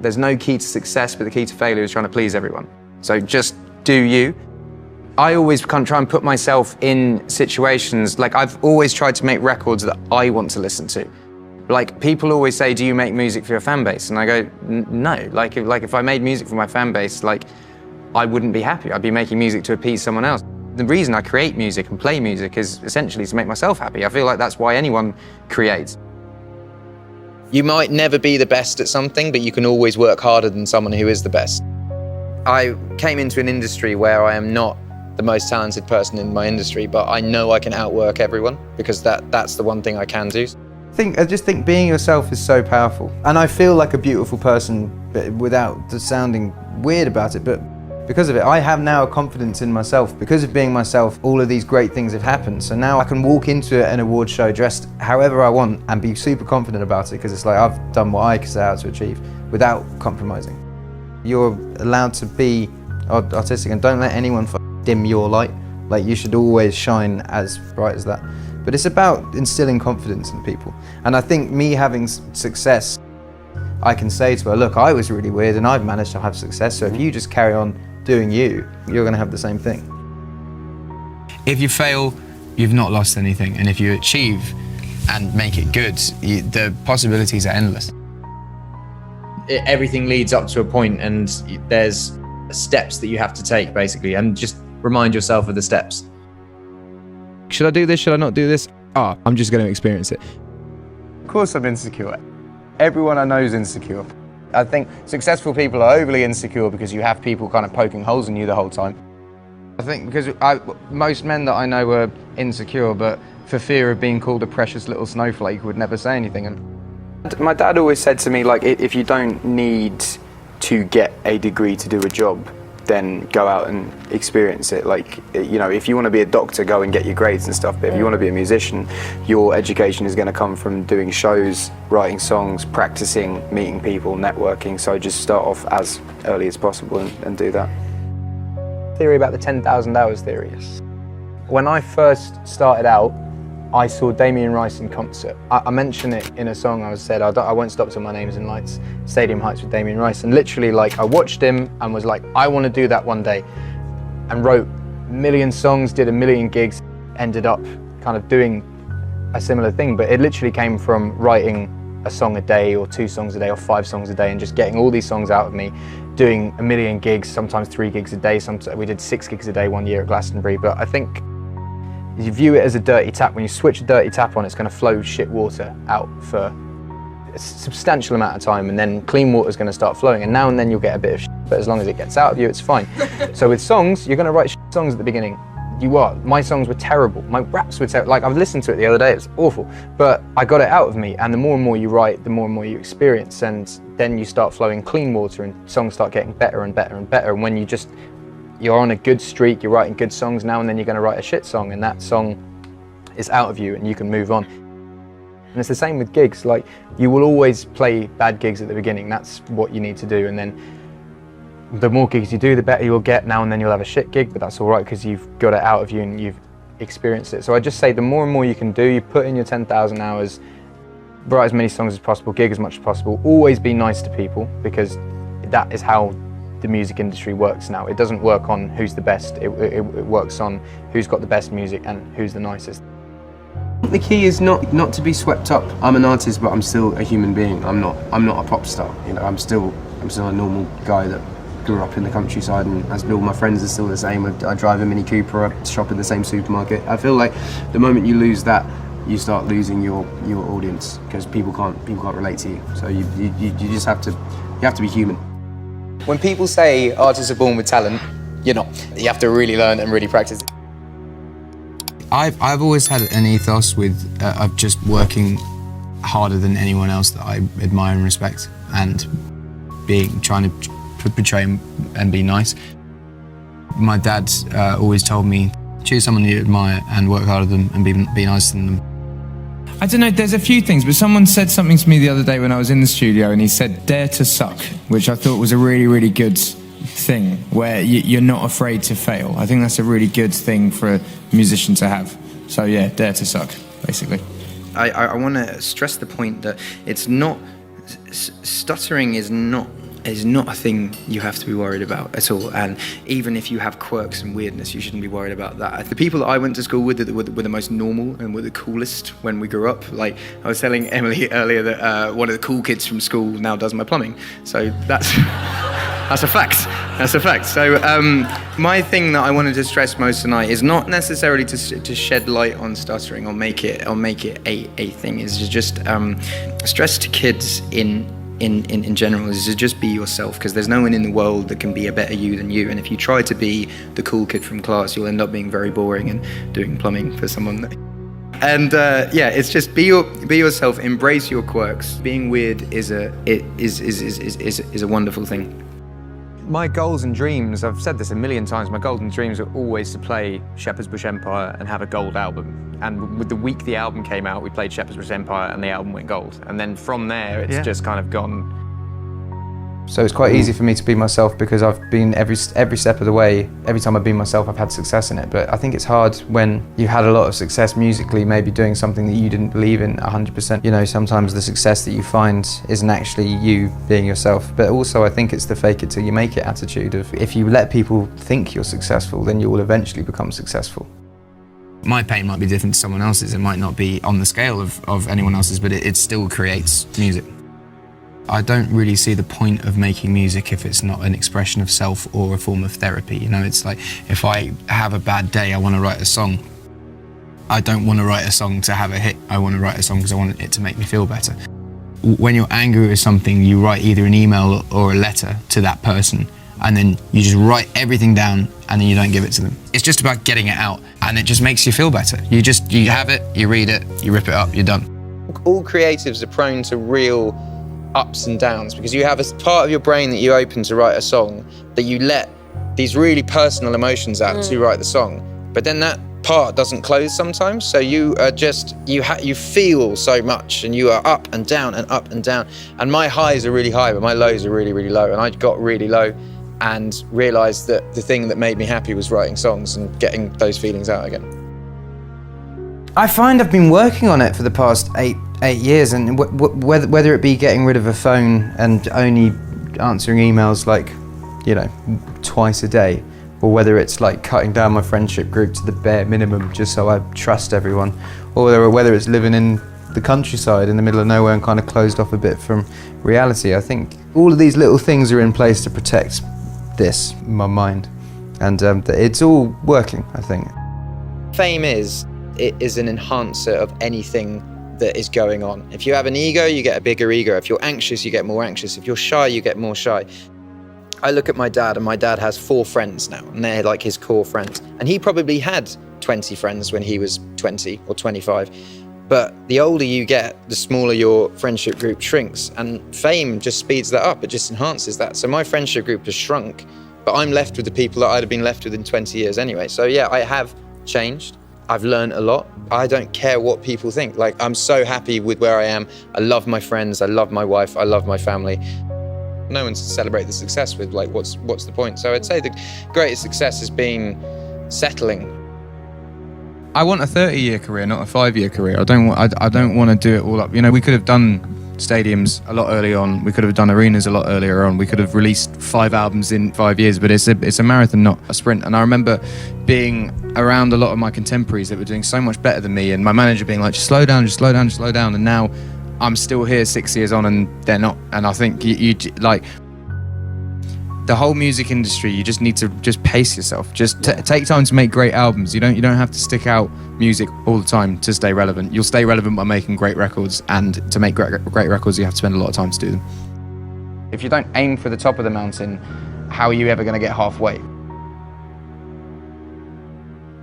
There's no key to success, but the key to failure is trying to please everyone. So just do you. I always kind of try and put myself in situations, like I've always tried to make records that I want to listen to. Like people always say, do you make music for your fan base? And I go, no. Like if I made music for my fan base, like I wouldn't be happy. I'd be making music to appease someone else. The reason I create music and play music is essentially to make myself happy. I feel like that's why anyone creates. You might never be the best at something, but you can always work harder than someone who is the best. I came into an industry where I am not the most talented person in my industry, but I know I can outwork everyone because that's the one thing I can do. I just think being yourself is so powerful. And I feel like a beautiful person, but without sounding weird about it, but because of it, I have now a confidence in myself. Because of being myself, all of these great things have happened. So now I can walk into an award show dressed however I want and be super confident about it because it's like I've done what I set out to achieve without compromising. You're allowed to be artistic and don't let anyone dim your light. Like you should always shine as bright as that. But it's about instilling confidence in people. And I think me having success, I can say to her, look, I was really weird and I've managed to have success. So if you just carry on doing you, you're going to have the same thing. If you fail, you've not lost anything. And if you achieve and make it good, the possibilities are endless. Everything leads up to a point and there's steps that you have to take basically, and just remind yourself of the steps. Should I do this? Should I not do this? I'm just going to experience it. Of course I'm insecure. Everyone I know is insecure. I think successful people are overly insecure because you have people kind of poking holes in you the whole time. I think because most men that I know are insecure, but for fear of being called a precious little snowflake would never say anything. And my dad always said to me, like, if you don't need to get a degree to do a job, then go out and experience it. Like, you know, if you want to be a doctor, go and get your grades and stuff, but if you want to be a musician, your education is going to come from doing shows, writing songs, practicing, meeting people, networking. So just start off as early as possible and do that. Theory about the 10,000 hours theory. When I first started out, I saw Damien Rice in concert. I mentioned it in a song. I said, I won't stop till my name's in lights, Stadium Heights with Damien Rice. And literally, like, I watched him and was like, I want to do that one day. And wrote a million songs, did a million gigs, ended up kind of doing a similar thing. But it literally came from writing a song a day or 2 songs a day or 5 songs a day and just getting all these songs out of me, doing a million gigs, sometimes 3 gigs a day. We did 6 gigs a day one year at Glastonbury. But I think you view it as a dirty tap. When you switch a dirty tap on, it's going to flow shit water out for a substantial amount of time, and then clean water is going to start flowing, and now and then you'll get a bit of shit, but as long as it gets out of you, it's fine. So with songs, you're going to write shit songs at the beginning. My songs were terrible. My raps were terrible. Like, I listened to it the other day, it was awful, but I got it out of me, and the more and more you write, the more and more you experience, and then you start flowing clean water, and songs start getting better and better and better, and when you're on a good streak, you're writing good songs now, and then you're going to write a shit song, and that song is out of you and you can move on. And it's the same with gigs. Like, you will always play bad gigs at the beginning. That's what you need to do, and then the more gigs you do, the better you'll get. Now and then you'll have a shit gig, but that's all right because you've got it out of you and you've experienced it. So I just say the more and more you can do, you put in your 10,000 hours, write as many songs as possible, gig as much as possible, always be nice to people, because that is how the music industry works now. It doesn't work on who's the best, it works on who's got the best music and who's the nicest. The key is not to be swept up. I'm an artist, but I'm still a human being. I'm not a pop star. You know, I'm still a normal guy that grew up in the countryside, and as all my friends are still the same. I drive a Mini Cooper, I shop in the same supermarket. I feel like the moment you lose that, you start losing your audience, because people can't relate to you. So you just have to be human. When people say artists are born with talent, you're not. You have to really learn and really practice. I've always had an ethos of just working harder than anyone else that I admire and respect, and trying to portray and be nice. My dad always told me, choose someone you admire and work harder than them and be nicer than them. I don't know, there's a few things, but someone said something to me the other day when I was in the studio, and he said, dare to suck, which I thought was a really, really good thing, where you're not afraid to fail. I think that's a really good thing for a musician to have. So yeah, dare to suck, basically. I want to stress the point that it's not, stuttering is not is not a thing you have to be worried about at all. And even if you have quirks and weirdness, you shouldn't be worried about that. The people that I went to school with were the most normal and were the coolest when we grew up. Like I was telling Emily earlier that one of the cool kids from school now does my plumbing. So that's a fact. That's a fact. So my thing that I wanted to stress most tonight is not necessarily to shed light on stuttering or make it a thing. Is to just stress to kids in general is to just be yourself, because there's no one in the world that can be a better you than you. And if you try to be the cool kid from class, you'll end up being very boring and doing plumbing for someone. And yeah, it's just be yourself, embrace your quirks. Being weird is a wonderful thing. My goals and dreams, I've said this a million times, my goals and dreams are always to play Shepherd's Bush Empire and have a gold album. And with the week the album came out, we played Shepherd's Bush Empire and the album went gold. And then from there, it's just kind of gone. So it's quite easy for me to be myself because I've been every step of the way. Every time I've been myself, I've had success in it. But I think it's hard when you've had a lot of success musically, maybe doing something that you didn't believe in 100%. You know, sometimes the success that you find isn't actually you being yourself. But also I think it's the fake it till you make it attitude of, if you let people think you're successful, then you will eventually become successful. My pain might be different to someone else's. It might not be on the scale of anyone else's, but it still creates music. I don't really see the point of making music if it's not an expression of self or a form of therapy. You know, it's like, if I have a bad day, I want to write a song. I don't want to write a song to have a hit. I want to write a song because I want it to make me feel better. When you're angry with something, you write either an email or a letter to that person, and then you just write everything down and then you don't give it to them. It's just about getting it out, and it just makes you feel better. You have it, you read it, you rip it up, you're done. All creatives are prone to real ups and downs, because you have a part of your brain that you open to write a song, that you let these really personal emotions out to write the song, but then that part doesn't close sometimes, so you are just, you feel so much, and you are up and down and up and down, and my highs are really high but my lows are really, really low, and I got really low and realised that the thing that made me happy was writing songs and getting those feelings out again. I find I've been working on it for the past eight years, and whether it be getting rid of a phone and only answering emails like, you know, twice a day, or whether it's like cutting down my friendship group to the bare minimum just so I trust everyone, or whether it's living in the countryside in the middle of nowhere and kind of closed off a bit from reality. I think all of these little things are in place to protect my mind, and it's all working, I think. Fame is an enhancer of anything that is going on. If you have an ego, you get a bigger ego. If you're anxious, you get more anxious. If you're shy, you get more shy. I look at my dad, and my dad has 4 friends now, and they're like his core friends. And he probably had 20 friends when he was 20 or 25. But the older you get, the smaller your friendship group shrinks, and fame just speeds that up. It just enhances that. So my friendship group has shrunk, but I'm left with the people that I'd have been left with in 20 years anyway. So yeah, I have changed. I've learned a lot. I don't care what people think. Like, I'm so happy with where I am. I love my friends, I love my wife, I love my family. No one's to celebrate the success with, like, what's the point? So I'd say the greatest success has been settling. I want a 30-year career, not a 5-year career. I don't want to do it all up. You know, we could have done stadiums a lot earlier on. We could have done arenas a lot earlier on. We could have released 5 albums in 5 years, but it's a marathon, not a sprint. And I remember being around a lot of my contemporaries that were doing so much better than me, and my manager being like, just slow down, just slow down, just slow down. And now I'm still here 6 years on and they're not. And I think you like, the whole music industry, you just need to just pace yourself. Just take time to make great albums. You don't have to stick out music all the time to stay relevant. You'll stay relevant by making great records, and to make great records, you have to spend a lot of time to do them. If you don't aim for the top of the mountain, how are you ever going to get halfway?